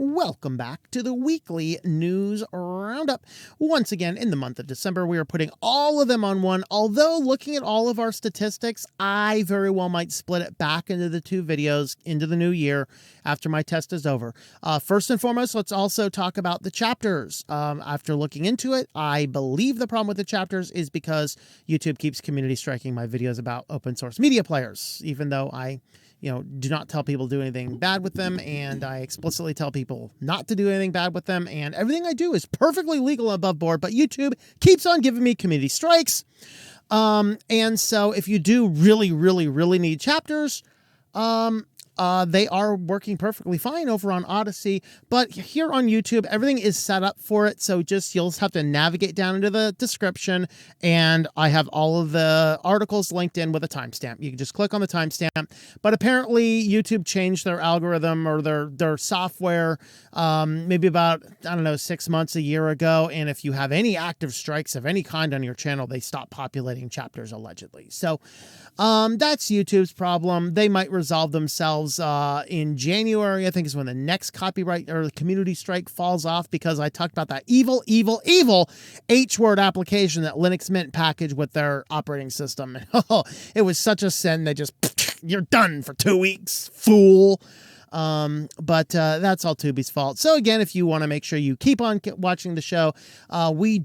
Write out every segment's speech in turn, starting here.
Welcome back to the weekly news roundup. Once again, in the month of December, we are putting all of them on one. Although looking at all of our statistics, I very well might split it back into the two videos into the new year after my test is over. First and foremost, let's also talk about the chapters. After looking into it, I believe the problem with the chapters is because YouTube keeps community striking my videos about open source media players, even though I do not tell people to do anything bad with them, and I explicitly tell people not to do anything bad with them, and everything I do is perfectly legal and above board, but YouTube keeps on giving me community strikes. And so if you do really need chapters, they are working perfectly fine over on Odyssey, but here on YouTube, everything is set up for it. So you'll have to navigate down into the description, and I have all of the articles linked in with a timestamp. You can just click on the timestamp, but apparently YouTube changed their algorithm or their software, maybe about, 6 months, a year ago. And if you have any active strikes of any kind on your channel, they stop populating chapters allegedly. So, that's YouTube's problem. They might resolve themselves in January, I think, is when the next copyright or community strike falls off, because I talked about that evil H-word application that Linux Mint packaged with their operating system. It was such a sin. They just, you're done for 2 weeks, fool. But that's all Tubi's fault. So again, if you want to make sure you keep on watching the show, we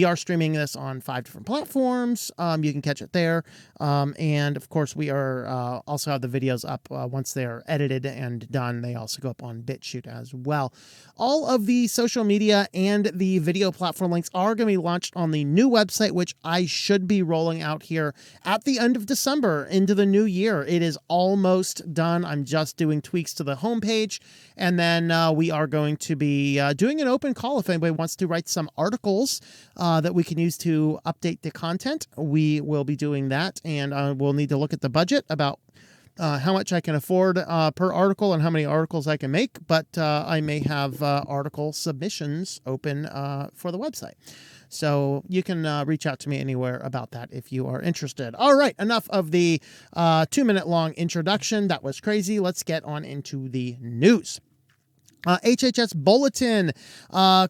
are streaming this on 5 different platforms. You can catch it there. And of course we are, also have the videos up, once they're edited and done. They also go up on BitChute as well. All of the social media and the video platform links are going to be launched on the new website, which I should be rolling out here at the end of December into the new year. It is almost done. I'm just doing tweaks to the homepage, and then we are going to be doing an open call if anybody wants to write some articles that we can use to update the content. We will be doing that, and we'll need to look at the budget about how much I can afford per article and how many articles I can make, but I may have article submissions open for the website. So you can reach out to me anywhere about that if you are interested. All right, enough of the 2-minute long introduction. That was crazy. Let's get on into the news. HHS Bulletin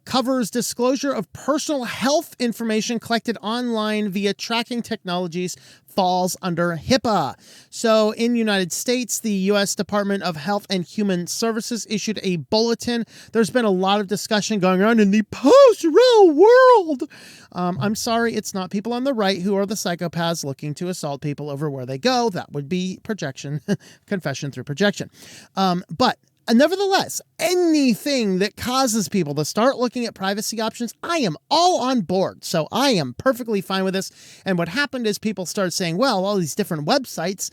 covers disclosure of personal health information collected online via tracking technologies falls under HIPAA. So in the United States, the U.S. Department of Health and Human Services issued a bulletin. There's been a lot of discussion going on in the post-Roe world. I'm sorry, it's not people on the right who are the psychopaths looking to assault people over where they go. That would be projection, confession through projection. But nevertheless, anything that causes people to start looking at privacy options, I am all on board. So I am perfectly fine with this. And what happened is people started saying, well, all these different websites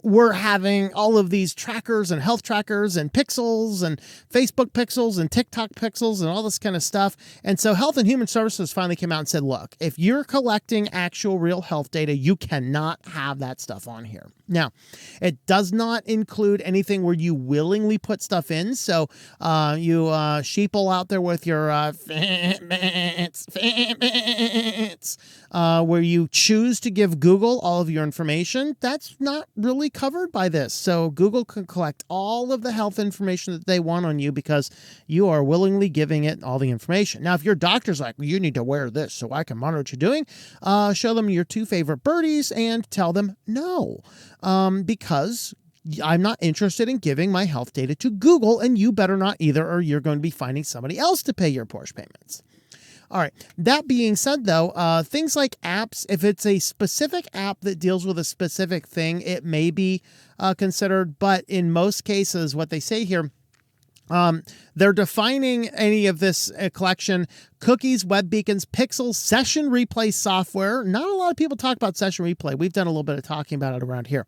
were having all of these trackers and health trackers and pixels and Facebook pixels and TikTok pixels and all this kind of stuff. And so Health and Human Services finally came out and said, look, if you're collecting actual real health data, you cannot have that stuff on here. Now, it does not include anything where you willingly put stuff in. So you sheeple out there with your where you choose to give Google all of your information. That's not really covered by this. So Google can collect all of the health information that they want on you because you are willingly giving it all the information. Now, if your doctor's like, well, you need to wear this so I can monitor what you're doing, show them your 2 favorite birdies and tell them no. Because I'm not interested in giving my health data to Google, and you better not either, or you're going to be finding somebody else to pay your Porsche payments. All right. That being said, though, things like apps, if it's a specific app that deals with a specific thing, it may be considered. But in most cases, what they say here, they're defining any of this collection: cookies, web beacons, pixels, session replay software. Not a lot of people talk about session replay. We've done a little bit of talking about it around here.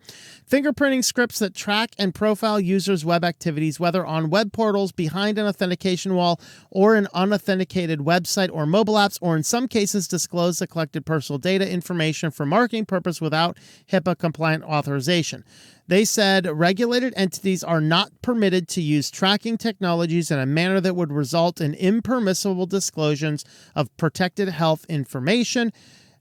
Fingerprinting scripts that track and profile users' web activities, whether on web portals, behind an authentication wall, or an unauthenticated website or mobile apps, or in some cases disclose the collected personal data information for marketing purpose without HIPAA-compliant authorization. They said regulated entities are not permitted to use tracking technologies in a manner that would result in impermissible disclosures of protected health information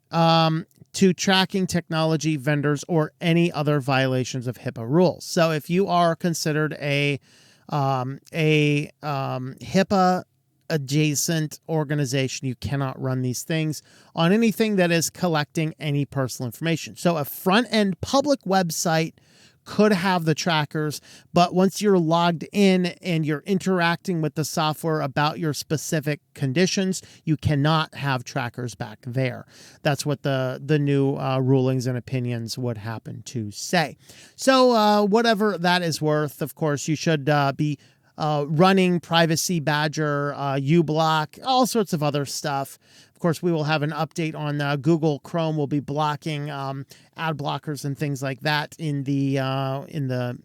to tracking technology vendors or any other violations of HIPAA rules. So if you are considered a HIPAA adjacent organization. You cannot run these things on anything that is collecting any personal information. So a front end public website could have the trackers, but once you're logged in and you're interacting with the software about your specific conditions, you cannot have trackers back there. That's what the new rulings and opinions would happen to say. So whatever that is worth, of course, you should be running Privacy Badger, uBlock, all sorts of other stuff. Of course, we will have an update on Google Chrome. We'll be blocking ad blockers and things like that in the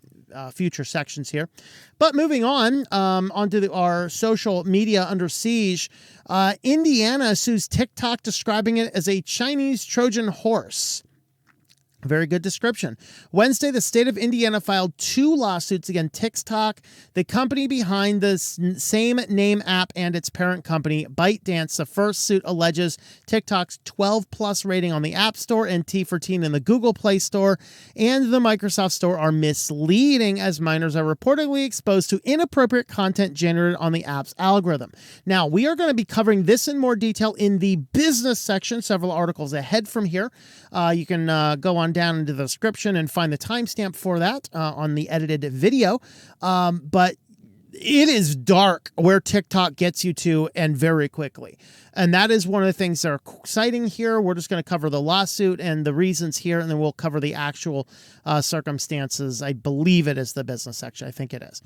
future sections here. But moving on, onto our social media under siege. Indiana sues TikTok, describing it as a Chinese Trojan horse. Very good description. Wednesday, the state of Indiana filed 2 lawsuits against TikTok, the company behind the same name app, and its parent company, ByteDance. The first suit alleges TikTok's 12+ rating on the App Store and T for Teen in the Google Play Store and the Microsoft Store are misleading, as minors are reportedly exposed to inappropriate content generated on the app's algorithm. Now, we are going to be covering this in more detail in the business section, several articles ahead from here. You can go on down into the description and find the timestamp for that on the edited video. But it is dark where TikTok gets you to, and very quickly. And that is one of the things that are exciting here. We're just going to cover the lawsuit and the reasons here, and then we'll cover the actual circumstances. I believe it is the business section. I think it is.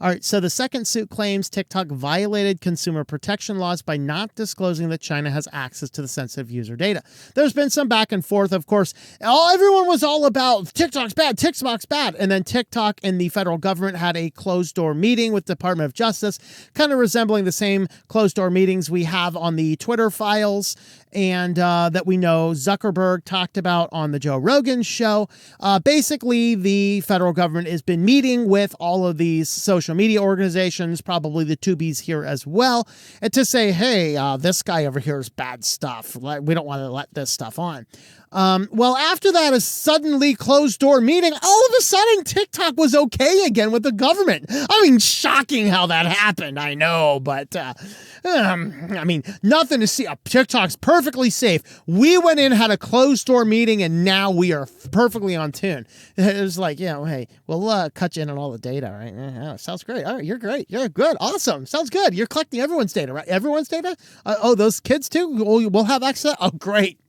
All right, so the second suit claims TikTok violated consumer protection laws by not disclosing that China has access to the sensitive user data. There's been some back and forth, of course. Everyone was all about TikTok's bad, TikTok's bad. And then TikTok and the federal government had a closed-door meeting with the Department of Justice, kind of resembling the same closed-door meetings we have on the Twitter files and that we know Zuckerberg talked about on the Joe Rogan show. Basically, the federal government has been meeting with all of these social media organizations, probably the Tubies here as well, and to say, hey, this guy over here is bad stuff. We don't want to let this stuff on. Well, after that, a suddenly closed door meeting, all of a sudden TikTok was okay again with the government. I mean, shocking how that happened. I know, but, I mean, nothing to see. TikTok's perfectly safe. We went in, had a closed door meeting, and now we are perfectly on tune. It was like, hey, we'll cut you in on all the data, right? Yeah, sounds great. All right, you're great. You're good. Awesome. Sounds good. You're collecting everyone's data, right? Everyone's data? Those kids too? We'll have access? Oh, great.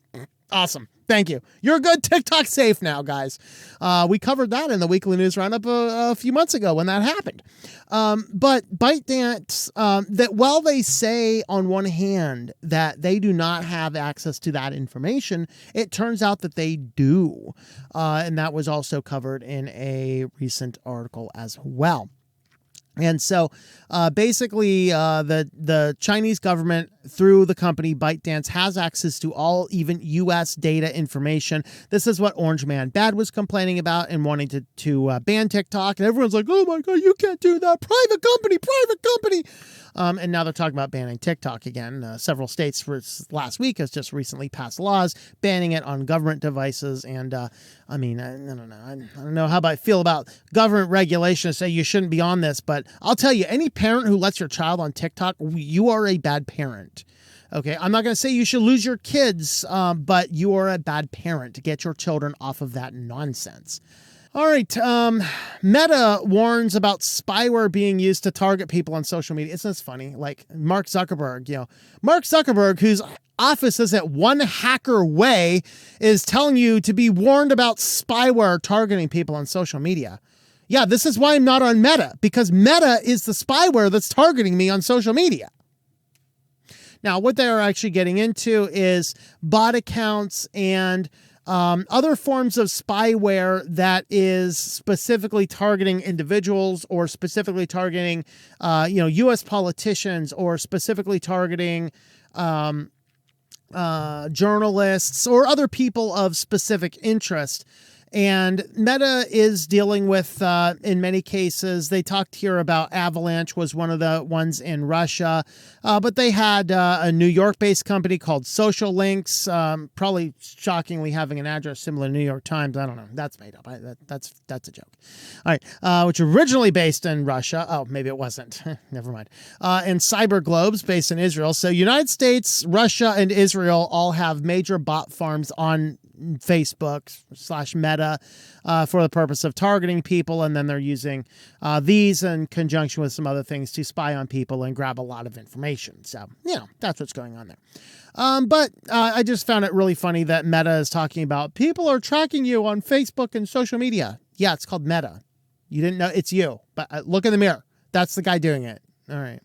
Awesome. Thank you. You're good. TikTok safe now, guys. We covered that in the weekly news roundup a few months ago when that happened. But ByteDance, that while they say on one hand that they do not have access to that information, it turns out that they do. And that was also covered in a recent article as well. And so basically the Chinese government, through the company ByteDance, has access to all even U.S. data information. This is what Orange Man Bad was complaining about and wanting to ban TikTok. And everyone's like, oh my God, you can't do that. Private company, private company. And now they're talking about banning TikTok again. Several states last week has just recently passed laws banning it on government devices. And I mean, I don't know. I don't know how I feel about government regulations say you shouldn't be on this, but I'll tell you, any parent who lets your child on TikTok, you are a bad parent. Okay, I'm not going to say you should lose your kids, but you are a bad parent to get your children off of that nonsense. All right, Meta warns about spyware being used to target people on social media. Isn't this funny? Like Mark Zuckerberg, Mark Zuckerberg, whose office is at one hacker away, is telling you to be warned about spyware targeting people on social media. Yeah, this is why I'm not on Meta, because Meta is the spyware that's targeting me on social media. Now, what they're actually getting into is bot accounts and other forms of spyware that is specifically targeting individuals or specifically targeting, U.S. politicians or specifically targeting journalists or other people of specific interest. And Meta is dealing with, in many cases, they talked here about Avalanche was one of the ones in Russia, but they had a New York-based company called Social Links, probably shockingly having an address similar to New York Times. I don't know. That's made up. That's a joke. All right, which originally based in Russia. Oh, maybe it wasn't. Never mind. And Cyberglobes based in Israel. So United States, Russia, and Israel all have major bot farms on Facebook/Meta for the purpose of targeting people, and then they're using these in conjunction with some other things to spy on people and grab a lot of information. So, that's what's going on there. But I just found it really funny that Meta is talking about people are tracking you on Facebook and social media. Yeah, it's called Meta. You didn't know it's you, but look in the mirror. That's the guy doing it. All right.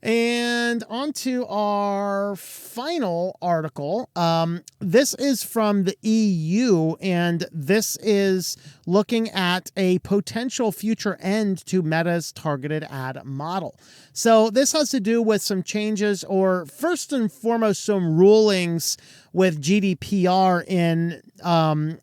And on to our final article. This is from the EU, and this is looking at a potential future end to Meta's targeted ad model. So this has to do with some changes, or first and foremost, some rulings with GDPR in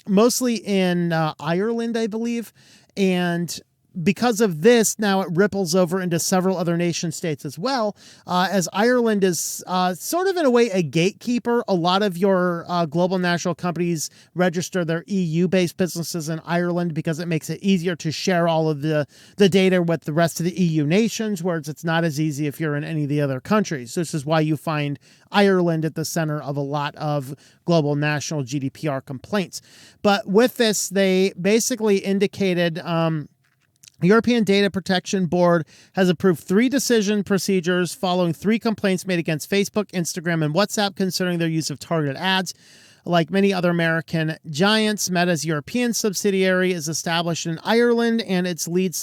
mostly in Ireland, I believe. And because of this, now it ripples over into several other nation states as well, as Ireland is sort of in a way a gatekeeper. A lot of your global national companies register their EU-based businesses in Ireland because it makes it easier to share all of the data with the rest of the EU nations, whereas it's not as easy if you're in any of the other countries. This is why you find Ireland at the center of a lot of global national GDPR complaints. But with this, they basically indicated the European Data Protection Board has approved 3 decision procedures following 3 complaints made against Facebook, Instagram, and WhatsApp concerning their use of targeted ads. Like many other American giants, Meta's European subsidiary is established in Ireland, and its lead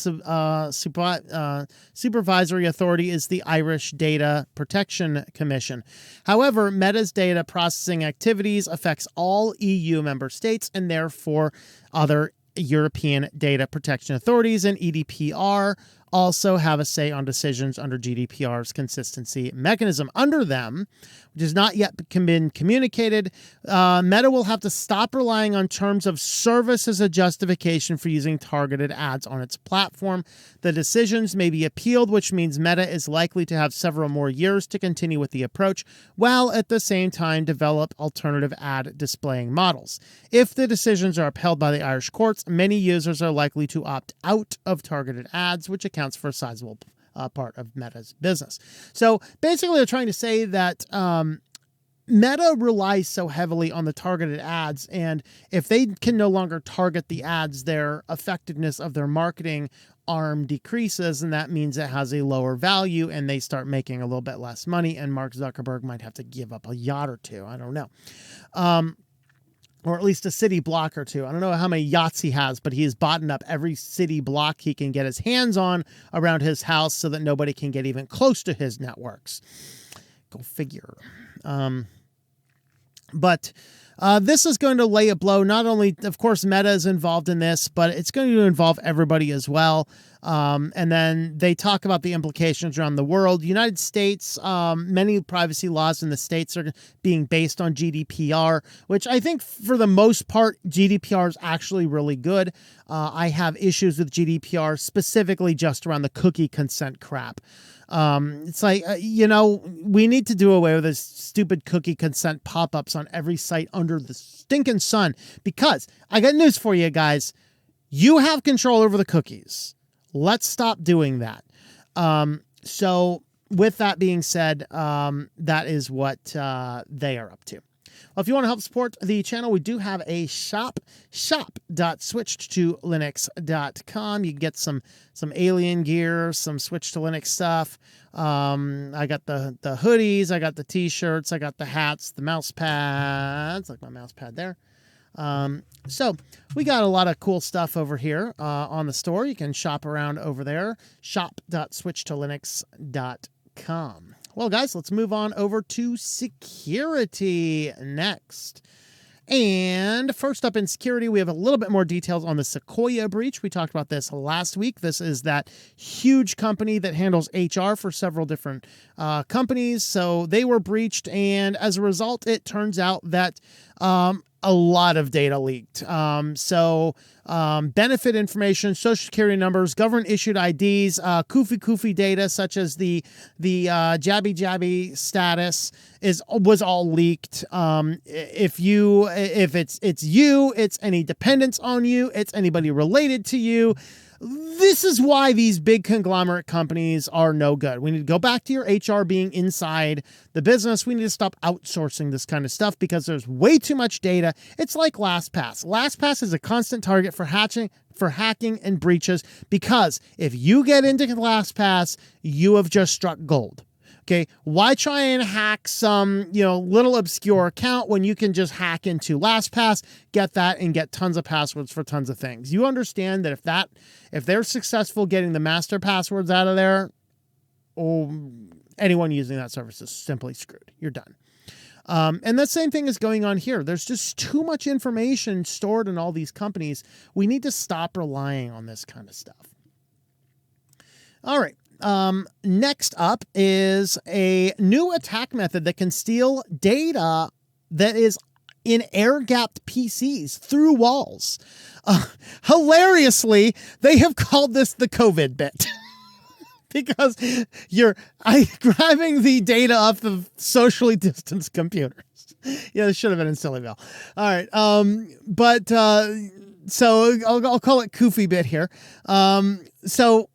supervisory authority is the Irish Data Protection Commission. However, Meta's data processing activities affects all EU member states and therefore other European data protection authorities, and EDPR also have a say on decisions under GDPR's consistency mechanism. Under them, which has not yet been communicated, Meta will have to stop relying on terms of service as a justification for using targeted ads on its platform. The decisions may be appealed, which means Meta is likely to have several more years to continue with the approach, while at the same time develop alternative ad displaying models. If the decisions are upheld by the Irish courts, many users are likely to opt out of targeted ads, which accounts for a sizable part of Meta's business. So basically, they're trying to say that Meta relies so heavily on the targeted ads, and if they can no longer target the ads, their effectiveness of their marketing arm decreases, and that means it has a lower value, and they start making a little bit less money, and Mark Zuckerberg might have to give up a yacht or two. I don't know. Or at least a city block or two. I don't know how many yachts he has, but he's bought up every city block he can get his hands on around his house so that nobody can get even close to his networks. Go figure. But this is going to lay a blow. Not only, of course, Meta is involved in this, but it's going to involve everybody as well. And then they talk about the implications around the world. United States, many privacy laws in the states are being based on GDPR, which I think for the most part, GDPR is actually really good. I have issues with GDPR specifically just around the cookie consent crap. It's like, we need to do away with this stupid cookie consent pop-ups on every site under the stinking sun, because I got news for you guys. You have control over the cookies. Let's stop doing that. So with that being said, that is what they are up to. Well, if you want to help support the channel, we do have a shop, shop.switchedtolinux.com. You can get some alien gear, some Switch to Linux stuff. I got the hoodies, I got the t-shirts, I got the hats, the mouse pads, like my mouse pad there. So we got a lot of cool stuff over here on the store. You can shop around over there, shop.switchedtolinux.com. Well, guys, let's move on over to security next. And first up in security, we have a little bit more details on the Sequoia breach. We talked about this last week. This is that huge company that handles HR for several different companies. So they were breached, and as a result, it turns out that a lot of data leaked. Benefit information, social security numbers, government issued IDs, kufi data such as the jabby status was all leaked. If it's you, it's any dependents on you, it's anybody related to you. This is why these big conglomerate companies are no good. We need to go back to your HR being inside the business. We need to stop outsourcing this kind of stuff because there's way too much data. It's like LastPass. LastPass is a constant target for hacking and breaches because if you get into LastPass, you have just struck gold. Okay, why try and hack some, little obscure account when you can just hack into LastPass, get that, and get tons of passwords for tons of things? You understand that if they're successful getting the master passwords out of there, anyone using that service is simply screwed. You're done. And the same thing is going on here. There's just too much information stored in all these companies. We need to stop relying on this kind of stuff. All right. Next up is a new attack method that can steal data that is in air-gapped PCs through walls. Hilariously, they have called this the COVID bit. Because you're grabbing the data off of socially distanced computers. Yeah, this should have been in Sillyville. All right. So I'll call it Koofy bit here. So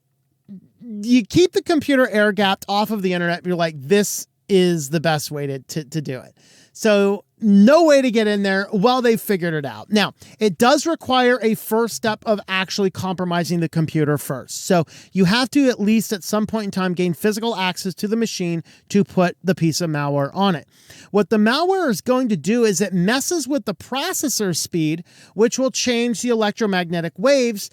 you keep the computer air gapped off of the internet. You're like, this is the best way to do it. So no way to get in there. Well, they figured it out. Now, it does require a first step of actually compromising the computer first. So you have to at least at some point in time gain physical access to the machine to put the piece of malware on it. What the malware is going to do is it messes with the processor speed, which will change the electromagnetic waves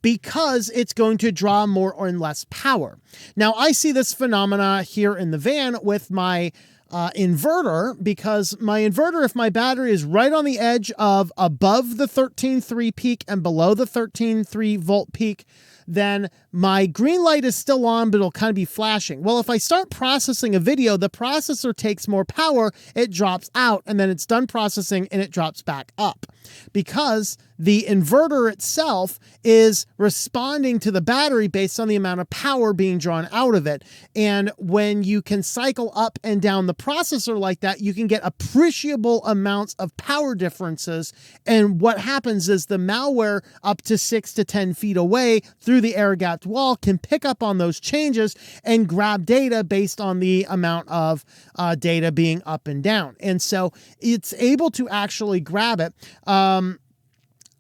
because it's going to draw more or less power. Now, I see this phenomena here in the van with my inverter, because my inverter, if my battery is right on the edge of above the 13.3 peak and below the 13.3 volt peak, then my green light is still on, but it'll kind of be flashing. Well, if I start processing a video, the processor takes more power, it drops out, and then it's done processing and it drops back up. Because the inverter itself is responding to the battery based on the amount of power being drawn out of it. And when you can cycle up and down the processor like that, you can get appreciable amounts of power differences. And what happens is the malware up to 6 to 10 feet away through the air-gapped wall can pick up on those changes and grab data based on the amount of data being up and down. And so it's able to actually grab it.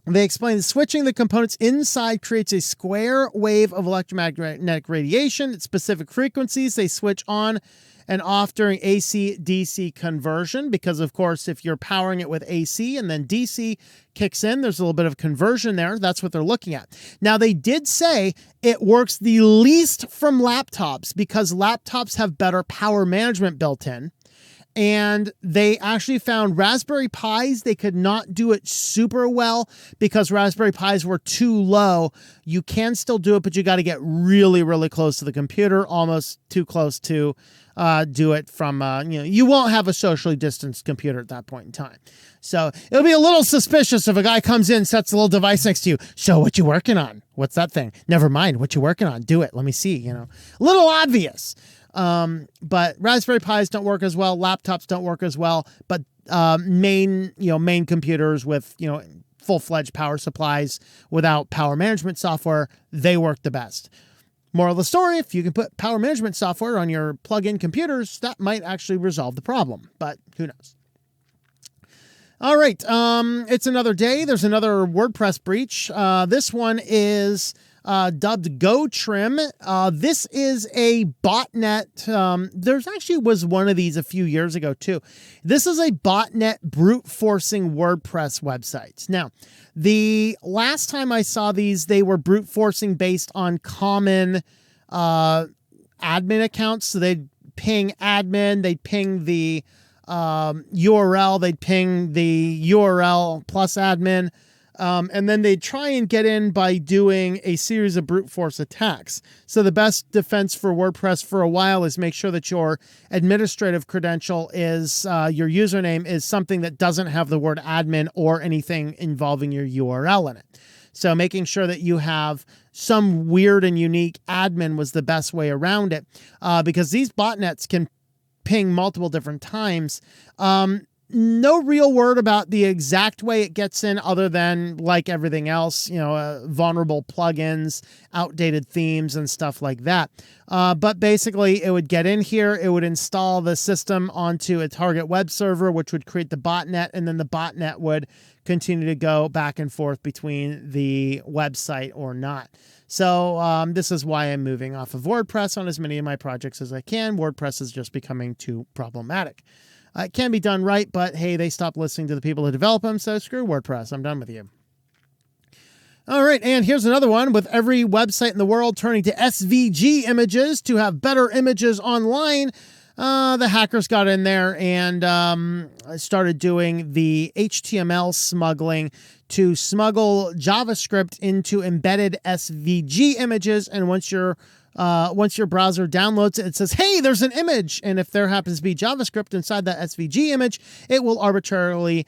They explain that switching the components inside creates a square wave of electromagnetic radiation at specific frequencies. They switch on and off during AC-DC conversion because, of course, if you're powering it with AC and then DC kicks in, there's a little bit of conversion there. That's what they're looking at. Now, they did say it works the least from laptops because laptops have better power management built in. And they actually found Raspberry Pis, they could not do it super well because Raspberry Pis were too low. You can still do it, but you got to get really, really close to the computer, almost too close to do it from, you won't have a socially distanced computer at that point in time. So it'll be a little suspicious if a guy comes in, sets a little device next to you. So what you working on? What's that thing? Never mind. What you working on? Do it. Let me see, a little obvious. But Raspberry Pis don't work as well. Laptops don't work as well, but, main computers with, full-fledged power supplies without power management software, they work the best. Moral of the story, if you can put power management software on your plug-in computers, that might actually resolve the problem, but who knows? All right. It's another day. There's another WordPress breach. This one is dubbed Go Trim. This is a botnet. There's actually was one of these a few years ago too. This is a botnet brute forcing WordPress websites. Now, the last time I saw these, they were brute forcing based on common admin accounts. So they'd ping admin, they'd ping the URL, they'd ping the URL plus admin. And then they try and get in by doing a series of brute force attacks. So the best defense for WordPress for a while is make sure that your administrative credential is, your username is something that doesn't have the word admin or anything involving your URL in it. So making sure that you have some weird and unique admin was the best way around it, because these botnets can ping multiple different times. No real word about the exact way it gets in other than, like everything else, vulnerable plugins, outdated themes, and stuff like that. But basically, it would get in here, it would install the system onto a target web server, which would create the botnet, and then the botnet would continue to go back and forth between the website or not. So this is why I'm moving off of WordPress on as many of my projects as I can. WordPress is just becoming too problematic. It can be done right, but hey, they stopped listening to the people who develop them, so screw WordPress. I'm done with you. All right, and here's another one. With every website in the world turning to SVG images to have better images online, the hackers got in there and started doing the HTML smuggling to smuggle JavaScript into embedded SVG images. And once your browser downloads it, it says, hey, there's an image. And if there happens to be JavaScript inside that SVG image, it will arbitrarily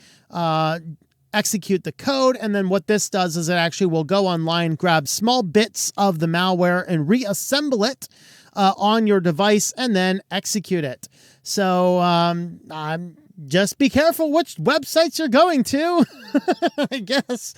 execute the code. And then what this does is it actually will go online, grab small bits of the malware and reassemble it on your device and then execute it. So just be careful which websites you're going to, I guess.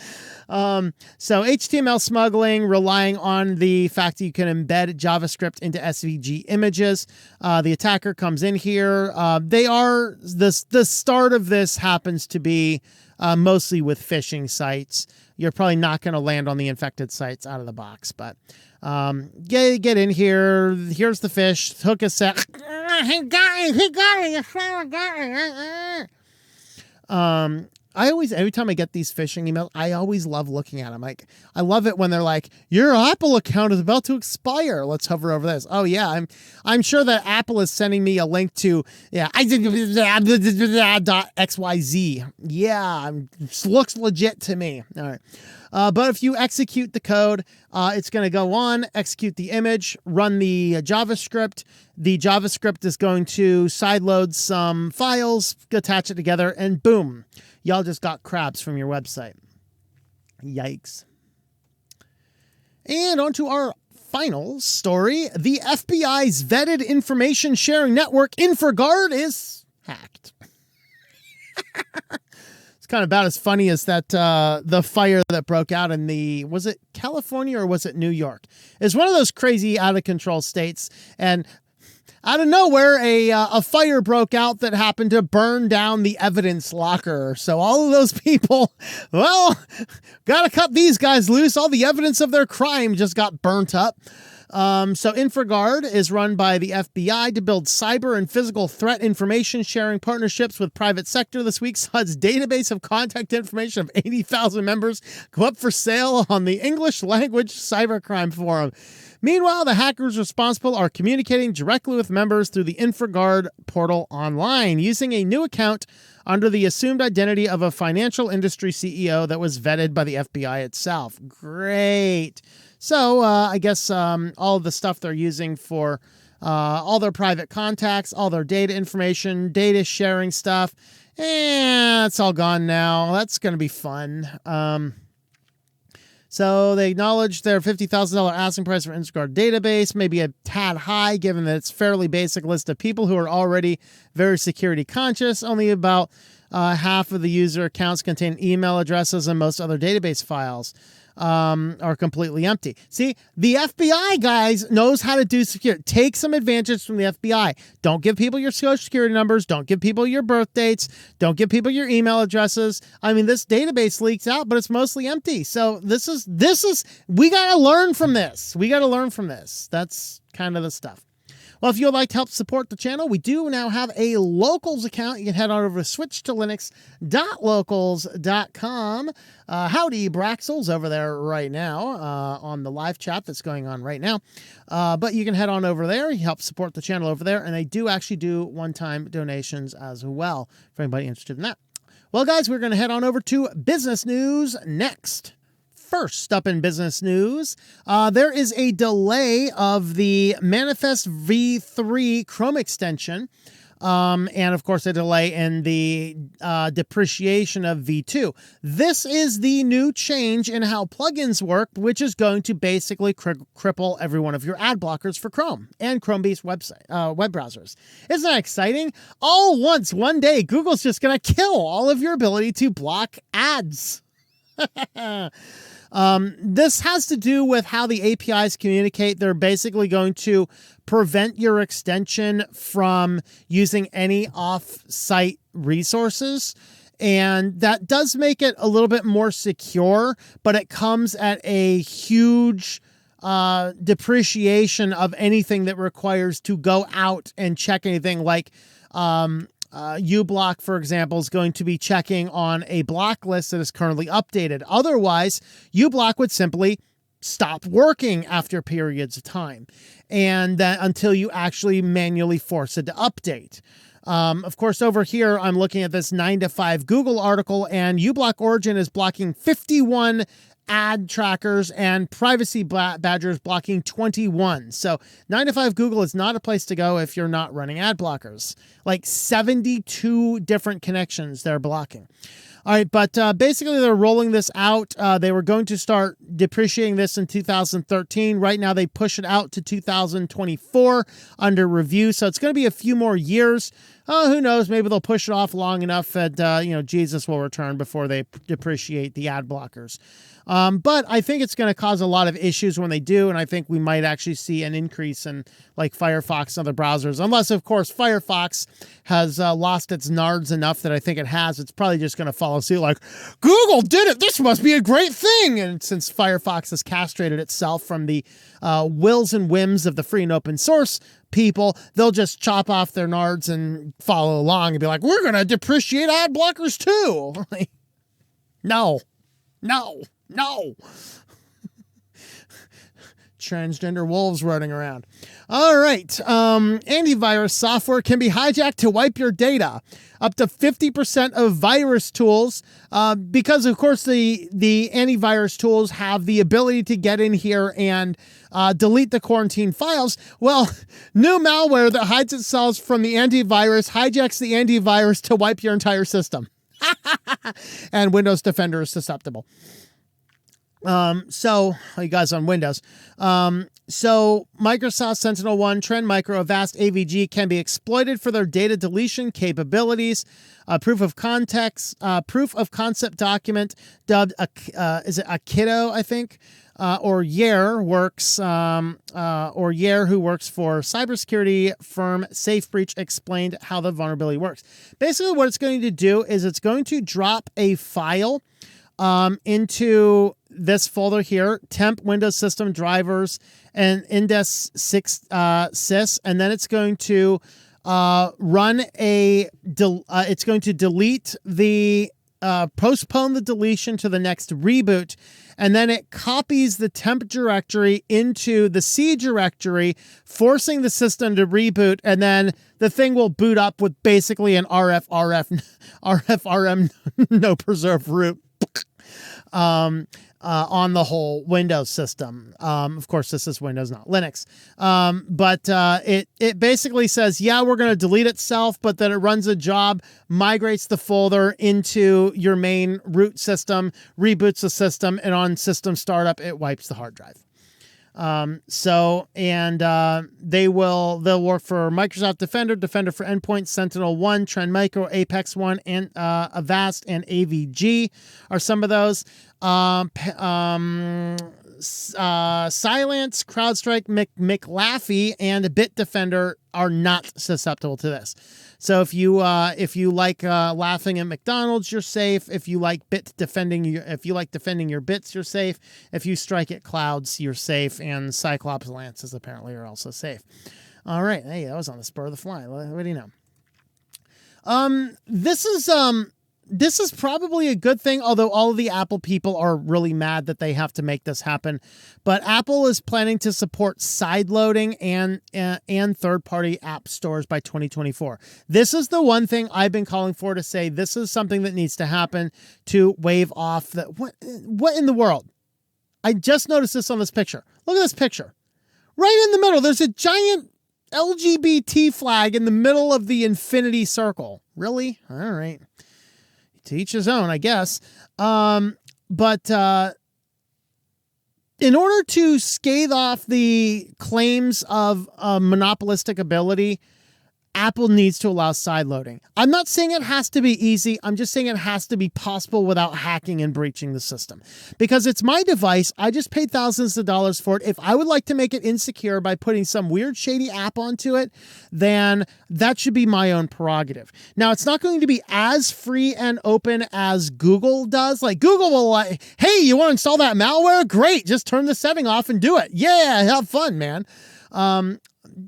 So HTML smuggling, relying on the fact that you can embed JavaScript into SVG images. The attacker comes in here. The start of this happens to be mostly with phishing sites. You're probably not going to land on the infected sites out of the box, but get in here. Here's the fish. Hook is set. He got me. Every time I get these phishing emails, I always love looking at them. Like, I love it when they're like, your Apple account is about to expire. Let's hover over this. Oh yeah, I'm sure that Apple is sending me a link to .xyz. Yeah, looks legit to me. All right. But if you execute the code, it's going to go on, execute the image, run the JavaScript. The JavaScript is going to sideload some files, attach it together, and boom, y'all just got crabs from your website. Yikes. And on to our final story. The FBI's vetted information sharing network, InfoGuard, is hacked. Kind of about as funny as that the fire that broke out in was it California or was it New York? It's one of those crazy out of control states, and out of nowhere a fire broke out that happened to burn down the evidence locker. So all of those people, well, gotta cut these guys loose. All the evidence of their crime just got burnt up. So InfoGuard is run by the FBI to build cyber and physical threat information sharing partnerships with private sector. This week saw its database of contact information of 80,000 members go up for sale on the English language cybercrime forum. Meanwhile, the hackers responsible are communicating directly with members through the InfoGuard portal online using a new account under the assumed identity of a financial industry CEO that was vetted by the FBI itself. Great. So I guess all of the stuff they're using for all their private contacts, all their data information, data sharing stuff, it's all gone now. That's going to be fun. So they acknowledge their $50,000 asking price for InfoGuard database may be a tad high, given that it's fairly basic list of people who are already very security conscious. Only about half of the user accounts contain email addresses, and most other database files are completely empty. See, the FBI, guys, knows how to do security. Take some advantage from the FBI. Don't give people your social security numbers. Don't give people your birth dates. Don't give people your email addresses. I mean, this database leaks out, but it's mostly empty. So this is, we got to learn from this. We got to learn from this. That's kind of the stuff. Well, if you would like to help support the channel, we do now have a Locals account. You can head on over to switchedtolinux.locals.com. Howdy, Braxels over there right now on the live chat that's going on right now. But you can head on over there. You help support the channel over there. And they do actually do one-time donations as well for anybody interested in that. Well, guys, we're going to head on over to business news next. First up in business news, there is a delay of the Manifest v3 Chrome extension, and of course a delay in the depreciation of v2. This is the new change in how plugins work, which is going to basically cripple every one of your ad blockers for Chrome and Chrome-based web browsers. Isn't that exciting? All once, one day, Google's just going to kill all of your ability to block ads. This has to do with how the APIs communicate. They're basically going to prevent your extension from using any off-site resources. And that does make it a little bit more secure, but it comes at a huge depreciation of anything that requires to go out and check anything like uBlock, for example, is going to be checking on a block list that is currently updated. Otherwise, uBlock would simply stop working after periods of time, and that until you actually manually force it to update. Of course, over here, I'm looking at this 9 to 5 Google article, and uBlock Origin is blocking 51 ad trackers and Privacy Badgers blocking 21. So 9 to 5 Google is not a place to go if you're not running ad blockers. Like 72 different connections they're blocking. All right, but basically they're rolling this out. They were going to start depreciating this in 2013. Right now they push it out to 2024 under review. So it's going to be a few more years. Who knows? Maybe they'll push it off long enough that, Jesus will return before they depreciate the ad blockers. But I think it's going to cause a lot of issues when they do, and I think we might actually see an increase in like Firefox and other browsers, unless, of course, Firefox has lost its nards enough that I think it has. It's probably just going to follow suit like, Google did it! This must be a great thing! And since Firefox has castrated itself from the wills and whims of the free and open source people, they'll just chop off their nards and follow along and be like, we're going to depreciate ad blockers too! No. Transgender wolves running around. All right. Antivirus software can be hijacked to wipe your data. Up to 50% of virus tools, because of course the antivirus tools have the ability to get in here and delete the quarantine files. Well, new malware that hides itself from the antivirus hijacks the antivirus to wipe your entire system. And Windows Defender is susceptible. So you guys on Windows. So Microsoft Sentinel-1, Trend Micro, Avast, AVG can be exploited for their data deletion capabilities. Proof of concept document dubbed, is it Akido, I think? Or Yair works, or Yair, who works for cybersecurity firm SafeBreach, explained how the vulnerability works. Basically, what it's going to do is it's going to drop a file into this folder here, temp Windows system drivers and index 6 sys, and then it's going to it's going to delete the postpone the deletion to the next reboot, and then it copies the temp directory into the C directory, forcing the system to reboot, and then the thing will boot up with basically an RFRM no preserve root on the whole Windows system. Of course, this is Windows, not Linux. But it basically says, yeah, we're going to delete itself, but then it runs a job, migrates the folder into your main root system, reboots the system, and on system startup, it wipes the hard drive. They'll work for Microsoft Defender, Defender for Endpoint, Sentinel-1, Trend Micro, Apex-1, and Avast and AVG are some of those. Silence, CrowdStrike, McAfee, and Bitdefender are not susceptible to this. So if you like laughing at McDonald's, you're safe. If you like defending your bits, you're safe. If you strike at clouds, you're safe. And Cyclops lances apparently are also safe. All right, hey, that was on the spur of the fly. What do you know? this is probably a good thing, although all of the Apple people are really mad that they have to make this happen. But Apple is planning to support sideloading and third-party app stores by 2024. This is the one thing I've been calling for, to say this is something that needs to happen to wave off the... What in the world? I just noticed this on this picture. Look at this picture. Right in the middle, there's a giant LGBT flag in the middle of the infinity circle. Really? All right. To each his own, I guess. But in order to scathe off the claims of monopolistic ability, Apple needs to allow sideloading. I'm not saying it has to be easy. I'm just saying it has to be possible without hacking and breaching the system. Because it's my device. I just paid thousands of dollars for it. If I would like to make it insecure by putting some weird, shady app onto it, then that should be my own prerogative. Now, it's not going to be as free and open as Google does. Like, Google will like, hey, you want to install that malware? Great. Just turn the setting off and do it. Yeah, have fun, man.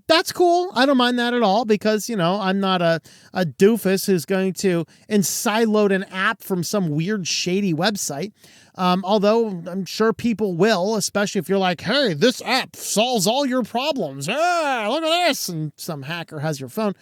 That's cool. I don't mind that at all, because, you know, I'm not a doofus who's going to sideload an app from some weird, shady website. Although I'm sure people will, especially if you're like, hey, this app solves all your problems. Ah, look at this. And some hacker has your phone.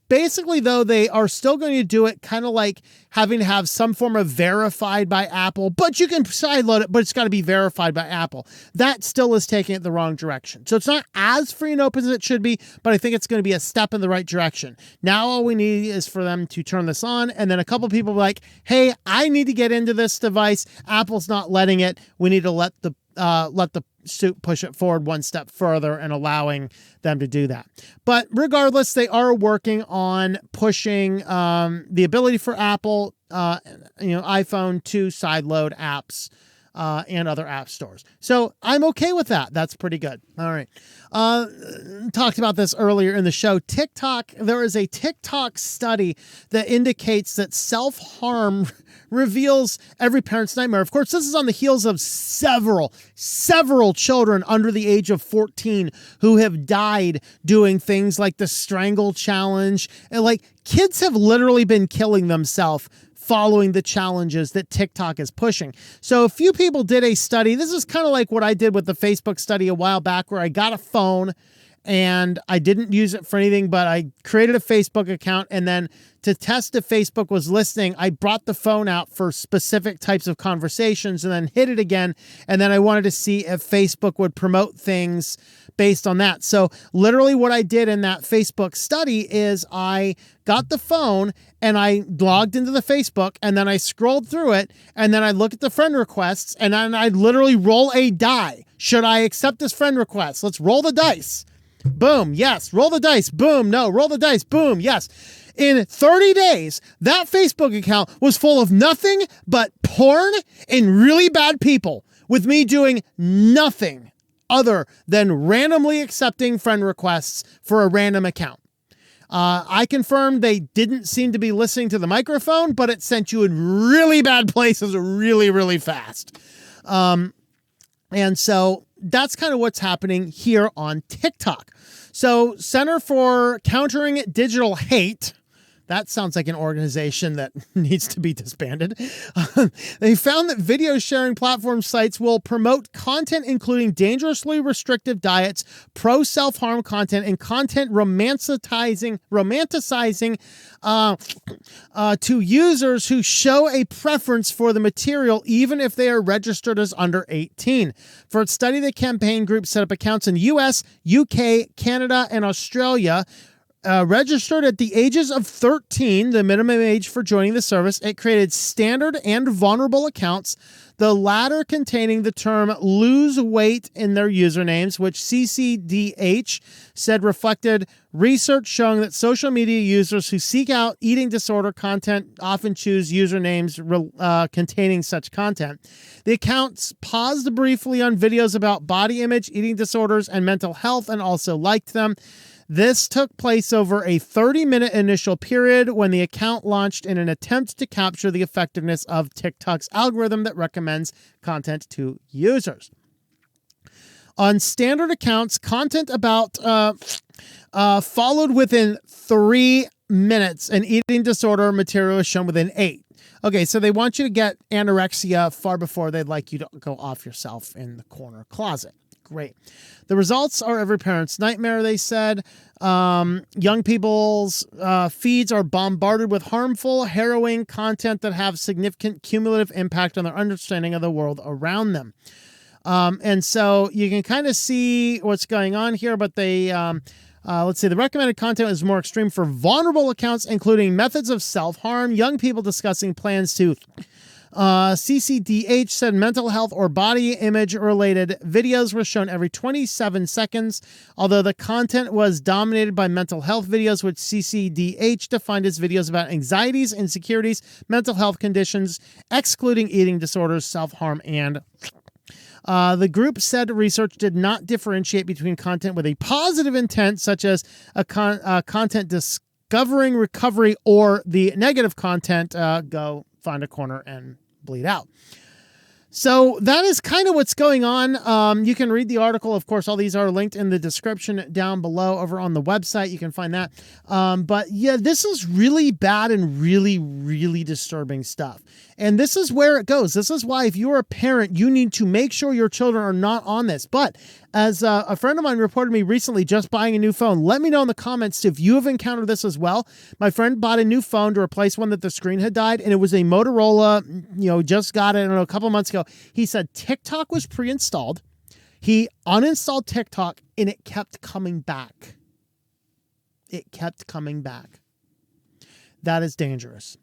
Basically, though, they are still going to do it kind of like having to have some form of verified by Apple, but you can sideload it, but it's got to be verified by Apple. That still is taking it the wrong direction. So it's not as free and open as it should be, but I think it's going to be a step in the right direction. Now all we need is for them to turn this on, and then a couple people be like, hey, I need to get into this device. Apple's not letting it. We need to let the suit push it forward one step further and allowing them to do that. But regardless, they are working on pushing the ability for Apple, iPhone to sideload apps and other app stores. So I'm okay with that. That's pretty good. All right. Talked about this earlier in the show. TikTok, there is a TikTok study that indicates that self-harm reveals every parent's nightmare. Of course, this is on the heels of several children under the age of 14 who have died doing things like the Strangle Challenge. And like, kids have literally been killing themselves following the challenges that TikTok is pushing. So a few people did a study. This is kind of like what I did with the Facebook study a while back, where I got a phone and I didn't use it for anything, but I created a Facebook account, and then to test if Facebook was listening, I brought the phone out for specific types of conversations and then hit it again. And then I wanted to see if Facebook would promote things based on that. So literally what I did in that Facebook study is I got the phone and I logged into the Facebook, and then I scrolled through it, and then I look at the friend requests, and then I literally roll a die. Should I accept this friend request? Let's roll the dice. Boom, yes. Roll the dice. Boom, no. Roll the dice. Boom, yes. In 30 days, that Facebook account was full of nothing but porn and really bad people, with me doing nothing other than randomly accepting friend requests for a random account. I confirmed they didn't seem to be listening to the microphone, but it sent you in really bad places really, really fast. And so that's kind of what's happening here on TikTok. So Center for Countering Digital Hate, that sounds like an organization that needs to be disbanded. They found that video sharing platform sites will promote content including dangerously restrictive diets, pro-self-harm content, and content romanticizing to users who show a preference for the material, even if they are registered as under 18. For its study, the campaign group set up accounts in US, UK, Canada, and Australia. Registered at the ages of 13, the minimum age for joining the service. It created standard and vulnerable accounts, the latter containing the term lose weight in their usernames, which CCDH said reflected research showing that social media users who seek out eating disorder content often choose usernames containing such content. The accounts paused briefly on videos about body image, eating disorders, and mental health, and also liked them. This took place over a 30-minute initial period when the account launched in an attempt to capture the effectiveness of TikTok's algorithm that recommends content to users. On standard accounts, content about followed within 3 minutes, an eating disorder material is shown within 8. Okay, so they want you to get anorexia far before they'd like you to go off yourself in the corner closet. Great. The results are every parent's nightmare, they said. Young people's feeds are bombarded with harmful, harrowing content that have significant cumulative impact on their understanding of the world around them. And so you can kind of see what's going on here, but they... let's see, the recommended content is more extreme for vulnerable accounts, including methods of self-harm, young people discussing plans to CCDH said mental health or body image related videos were shown every 27 seconds, although the content was dominated by mental health videos, which CCDH defined as videos about anxieties, insecurities, mental health conditions, excluding eating disorders, self-harm, and the group said research did not differentiate between content with a positive intent, such as content discovering recovery, or the negative content, go find a corner and bleed out. So that is kind of what's going on. You can read the article. Of course, all these are linked in the description down below over on the website. You can find that. But yeah, this is really bad and really, really disturbing stuff. And this is where it goes. This is why if you're a parent, you need to make sure your children are not on this. But as a friend of mine reported me recently just buying a new phone, let me know in the comments if you have encountered this as well. My friend bought a new phone to replace one that the screen had died, and it was a Motorola, just got it, I don't know, a couple months ago. He said TikTok was pre-installed. He uninstalled TikTok, and it kept coming back. It kept coming back. That is dangerous.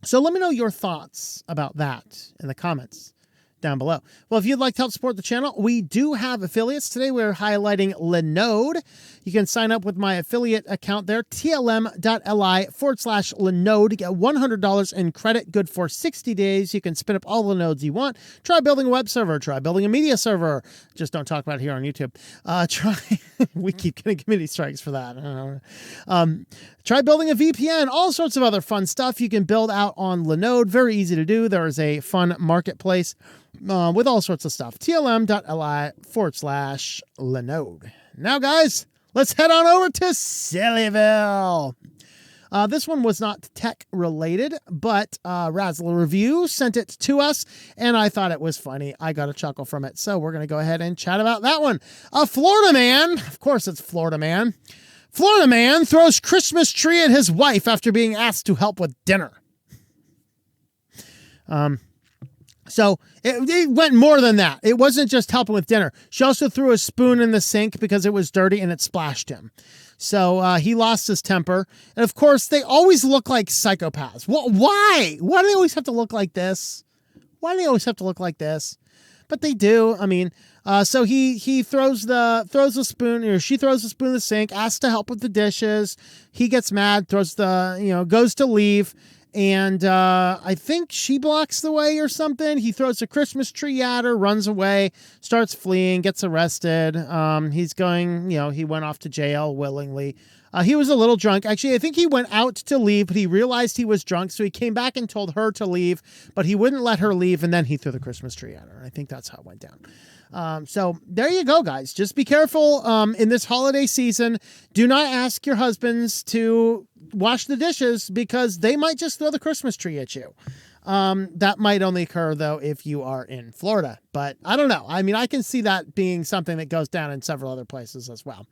So let me know your thoughts about that in the comments down below. Well, if you'd like to help support the channel, we do have affiliates. Today we're highlighting Linode. You can sign up with my affiliate account there, tlm.li/Linode to get $100 in credit, good for 60 days. You can spin up all the nodes you want. Try building a web server. Try building a media server. Just don't talk about it here on YouTube. We keep getting community strikes for that. Try building a VPN, all sorts of other fun stuff you can build out on Linode. Very easy to do. There is a fun marketplace with all sorts of stuff. tlm.li/Linode. Now, guys, let's head on over to Sillyville. This one was not tech related, but Razzle Review sent it to us, and I thought it was funny. I got a chuckle from it, so we're going to go ahead and chat about that one. A Florida man, of course it's Florida man. Florida man throws Christmas tree at his wife after being asked to help with dinner. So it went more than that. It wasn't just helping with dinner. She also threw a spoon in the sink because it was dirty and it splashed him. So he lost his temper. And of course, they always look like psychopaths. Why? Why do they always have to look like this? Why do they always have to look like this? But they do. I mean, so he throws the spoon, or she throws the spoon in the sink, asks to help with the dishes. He gets mad, goes to leave. And I think she blocks the way or something. He throws a Christmas tree at her, runs away, starts fleeing, gets arrested. He's going, he went off to jail willingly. He was a little drunk. Actually, I think he went out to leave, but he realized he was drunk. So he came back and told her to leave, but he wouldn't let her leave. And then he threw the Christmas tree at her. I think that's how it went down. So there you go, guys. Just be careful in this holiday season. Do not ask your husbands to wash the dishes because they might just throw the Christmas tree at you. That might only occur, though, if you are in Florida. But I don't know. I mean, I can see that being something that goes down in several other places as well.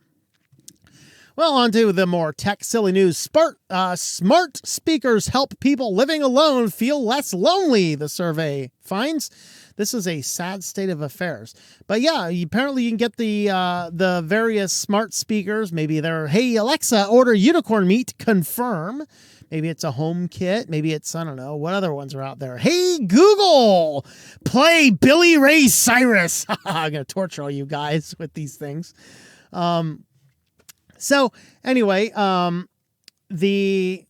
Well, on to the more tech silly news. Smart speakers help people living alone feel less lonely, the survey finds. This is a sad state of affairs. But yeah, apparently you can get the various smart speakers. Maybe they're, hey, Alexa, order unicorn meat, confirm. Maybe it's a home kit. Maybe it's, I don't know, what other ones are out there. Hey, Google, play Billy Ray Cyrus. I'm going to torture all you guys with these things. So anyway, the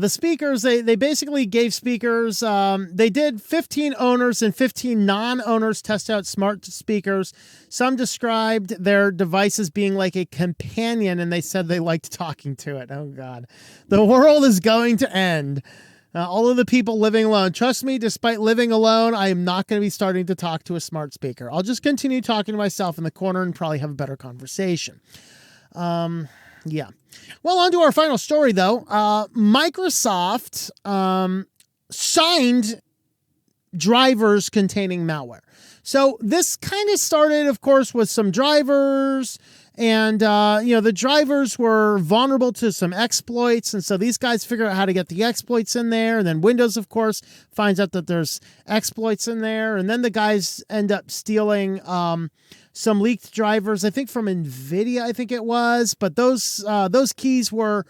speakers, they basically gave speakers, they did 15 owners and 15 non-owners test out smart speakers. Some described their devices being like a companion, and they said they liked talking to it. Oh God, the world is going to end. All of the people living alone, trust me, despite living alone, I am not going to be starting to talk to a smart speaker. I'll just continue talking to myself in the corner and probably have a better conversation. Yeah. Well, on to our final story, though. Microsoft signed drivers containing malware. So this kind of started, of course, with some drivers, and the drivers were vulnerable to some exploits, and so these guys figure out how to get the exploits in there, and then Windows, of course, finds out that there's exploits in there, and then the guys end up stealing some leaked drivers, I think from NVIDIA, I think it was, but those keys were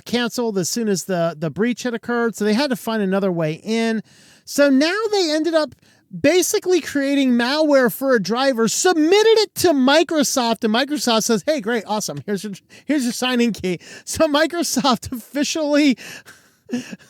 canceled as soon as the breach had occurred, so they had to find another way in. So now they ended up basically creating malware for a driver, submitted it to Microsoft, and Microsoft says, "Hey, great, awesome. Here's your signing key." So Microsoft officially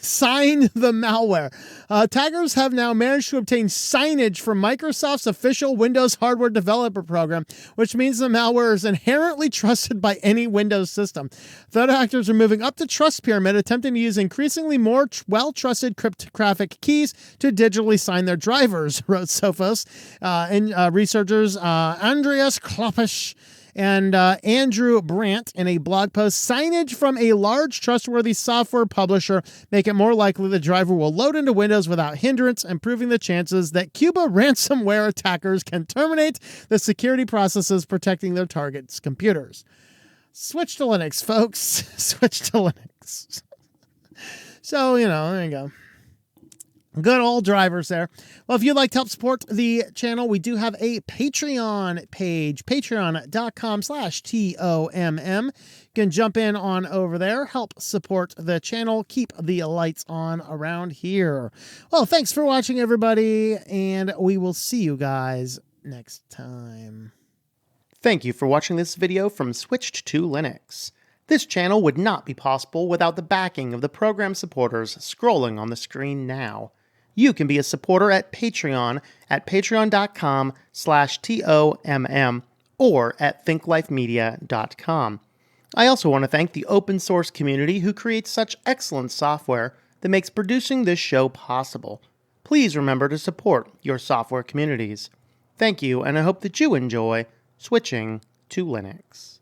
signed the malware. Attackers have now managed to obtain signage from Microsoft's official Windows hardware developer program, which means the malware is inherently trusted by any Windows system. Threat actors are moving up the trust pyramid, attempting to use increasingly more well-trusted cryptographic keys to digitally sign their drivers, wrote Sophos. Researchers Andreas Kloppisch and Andrew Brandt in a blog post. Signage from a large trustworthy software publisher make it more likely the driver will load into Windows without hindrance, improving the chances that Cuba ransomware attackers can terminate the security processes protecting their targets' computers. Switch to Linux, folks. Switch to Linux. So, there you go. Good old drivers there. Well, if you'd like to help support the channel, we do have a Patreon page, patreon.com/TOMM. You can jump in on over there, help support the channel, keep the lights on around here. Well, thanks for watching, everybody, and we will see you guys next time. Thank you for watching this video from Switched to Linux. This channel would not be possible without the backing of the program supporters scrolling on the screen now. You can be a supporter at Patreon at patreon.com/TOMM or at thinklifemedia.com. I also want to thank the open source community who creates such excellent software that makes producing this show possible. Please remember to support your software communities. Thank you, and I hope that you enjoy switching to Linux.